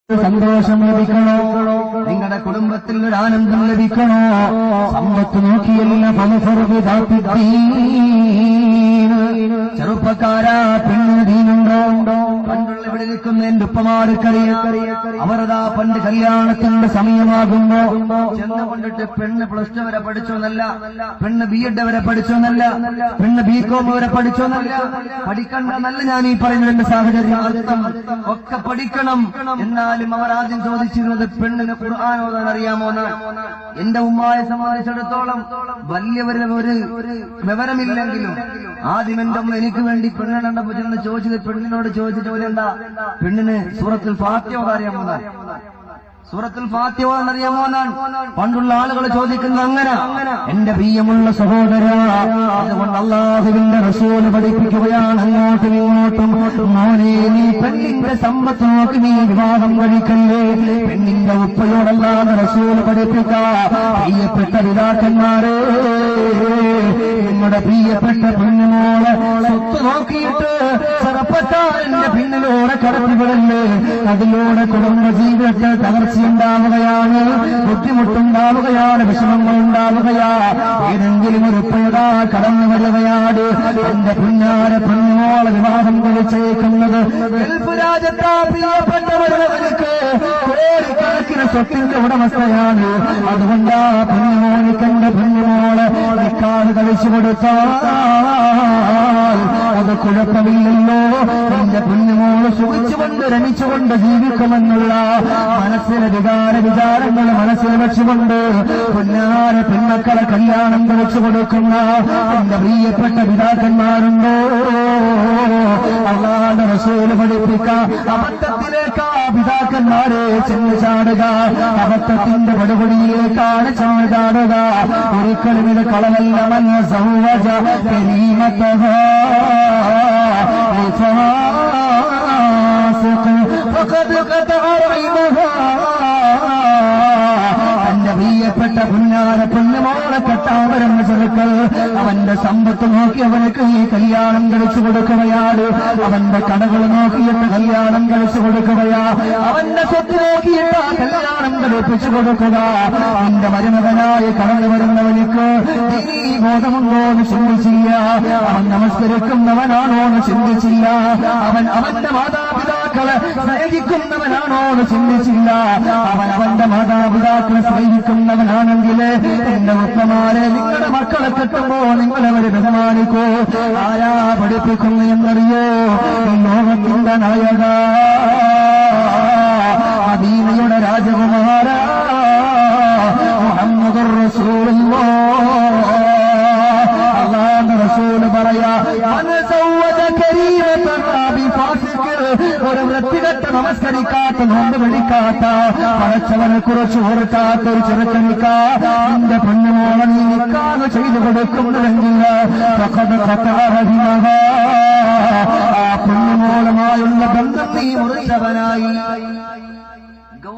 സന്തോഷം ലഭിക്കണോ, നിങ്ങളുടെ കുടുംബത്തിൽ ഒരു ആനന്ദം ലഭിക്കണോ, സമ്പത്ത് നോക്കിയല്ല ചെറുപ്പക്കാരാ പെണ്ണിന് ദീനുണ്ടോ? പണ്ടുള്ള ഇവിടെ നിൽക്കുന്ന എന്റെ ഉപ്പമാർക്കറിയാം, അവരതാ പണ്ട് കല്യാണത്തിന്റെ സമയമാകുമ്പോ ചെന്ന് കൊണ്ടിട്ട് പെണ്ണ് +2 വരെ പഠിച്ചോന്നല്ല, പെണ്ണ് B.Ed വരെ പഠിച്ചോന്നല്ല, പെണ്ണ് B.Com വരെ പഠിച്ചോന്നല്ല, പഠിക്കണമെന്നല്ല ഞാൻ ഈ പറയുന്നതിന്റെ സാഹചര്യം. അർത്ഥം ഒക്കെ പഠിക്കണം. എന്നാലും അവർ ആദ്യം ചോദിച്ചിരുന്നത് പെണ്ണിന് ഖുർആൻ ഓതാൻ അറിയാമോ എന്നാണ്. എന്റെ ഉമ്മായെ സംബന്ധിച്ചിടത്തോളം വലിയവരുടെ ഒരു വിവരമില്ലെങ്കിലും ആദ്യം എന്റെ ഉമ്മ എനിക്ക് വേണ്ടി പെണ്ണിനുണ്ടപ്പോ ചെന്ന് ചോദിച്ചത്, പെണ്ണിനോട് ചോദിച്ചിട്ട് പോലെന്താ പെണ്ണിന് സൂറത്തുൽ ഫാത്തിഹ ഓതാൻ അറിയാമോ എന്നാണ്. സൂറത്തുൽ ഫാത്തിഹ ഓതാൻ അറിയാമോ എന്നാണ് പണ്ടുള്ള ആളുകൾ ചോദിക്കുന്നത്. അങ്ങനെ എന്റെ പ്രിയമുള്ള സഹോദര, അതുകൊണ്ട് അല്ലാഹുവിന്റെ റസൂല് പഠിപ്പിക്കുകയാണ് അങ്ങോട്ടും ഇങ്ങോട്ടും, മോനെ നീ പെണ്ണിന്റെ സമ്പത്ത് നോക്കി നീ വിവാഹം കഴിക്കല്ലേ. പെണ്ണിന്റെ ഉപ്പയോടല്ലാതെ റസൂല് പഠിപ്പിക്കാ. പ്രിയപ്പെട്ട പിതാക്കന്മാരെ, നിങ്ങളുടെ പ്രിയപ്പെട്ട പെണ്ണുമോളെ സ്വത്ത് നോക്കിയിട്ട് ചെറുപ്പക്കാരന്റെ പിന്നിലൂടെ കടത്തിവിടല്ലേ. അതിലൂടെ കുടുംബജീവിതത്തിൽ തകർച്ചയുണ്ടാവുകയാണ്, ബുദ്ധിമുട്ടുണ്ടാവുകയാണ്, വിഷമങ്ങളുണ്ടാവുകയാ. ഏതെങ്കിലും ഒരു ഉപ്പയതാ കടന്നു വരികയാണ് എന്റെ പുന്നാര പെണ്ണുമോളെ വിവാഹം കഴിച്ചേക്കുന്നത്. ഗൾഫ് രാജ്യത്താ പ്രിയപ്പെട്ടവർക്ക് കോടിക്കണക്കിന് സ്വത്തിന്റെ ഉടമസ്ഥയാണ്. അതുകൊണ്ടാ പെണ്ണുമോനിക്കെന്റെ പെണ്ണുമോളെ നിക്കാഹ് കഴിച്ചു കൊടുത്താൽ അത് കുഴപ്പമില്ലല്ലോ. എന്റെ പെണ്ണുമോള് സുഖിച്ചുകൊണ്ട് രണിച്ചുകൊണ്ട് ജീവിക്കുമെന്നുള്ള മനസ്സിലെ വിചാരങ്ങൾ മനസ്സിൽ വെച്ചുകൊണ്ട് പൊന്നാര പെൺമക്കളെ കല്യാണം കഴിച്ചു കൊടുക്കുന്ന എന്റെ പ്രിയപ്പെട്ട പിതാക്കന്മാരുണ്ടോ? അല്ലാഹുവിന്റെ റസൂല് പഠിപ്പിക്കാം, അബദ്ധത്തിലേക്കാ പിതാക്കന്മാരെ ചെന്ന് ചാടുക, അബദ്ധത്തിന്റെ പടുപടിയിലേക്കാണ് ചെന്ന് ചാടുക. ഒരിക്കലും ഇത് കളവല്ല. മൻ സൗവജ കരീമതഹ ഫഖദ് ഖതഅ റഹിമഹ. എന്റെ പ്രിയപ്പെട്ട പുന്നാര പെണ്ണുമോളെ കെട്ടാവരെന്ന ചെറുക്കൾ അവന്റെ സമ്പത്ത് നോക്കി അവനക്ക് ഈ കല്യാണം കഴിച്ചു കൊടുക്കുകയാണ്. അവന്റെ കടകൾ നോക്കിയിട്ട് കല്യാണം കഴിച്ചു കൊടുക്കുകയാ. അവന്റെ സ്വത്ത് നോക്കിയിട്ട് കല്യാണം കഴിപ്പിച്ചു കൊടുക്കുക. എന്റെ മരുമകനായി കടന്നു വരുന്നവനിക്ക് ഈ ബോധമുണ്ടോ എന്ന് ചിന്തിച്ചില്ല. അവൻ നമസ്കരിക്കുന്നവനാണോ എന്ന് ചിന്തിച്ചില്ല. അവൻ അവന്റെ മാതാപിതാക്കളെ സ്നേഹിക്കുന്നവനാണോ എന്ന് ചിന്തിച്ചില്ല. അവൻ അവന്റെ മാതാപിതാക്കളെ സ്നേഹിക്കുന്നവനാണെങ്കിൽ എന്റെ ഉപ്പമാരെ, നിങ്ങളുടെ മക്കളെ കെട്ടുമ്പോ നിങ്ങളവരെ ബഹുമാനിക്കൂ. ആരാ പഠിപ്പിക്കുന്നു എന്നറിയോ? ലോകത്തിന്റെ നായക, മദീനയുടെ രാജകുമാര മുഹമ്മദുർ റസൂലുള്ളാഹ്. അല്ലാഹുവിന്റെ റസൂല് പറയാ, ഒരു വൃത്തികെട്ട നമസ്കരിക്കാത്ത, നോമ്പ് പിടിക്കാത്ത, പടച്ചവനെ കുറിച്ച് ഓർക്കാത്ത ഒരു ചെറുക്കനിക്കാ നിന്റെ പെണ്ണുമോളെ നീ നിക്കാതെ ചെയ്തു കൊടുക്കുന്നുവെങ്കിൽ ആ പെണ്ണുമോളുമായുള്ള ബന്ധം നീ മുറിച്ചവനായി.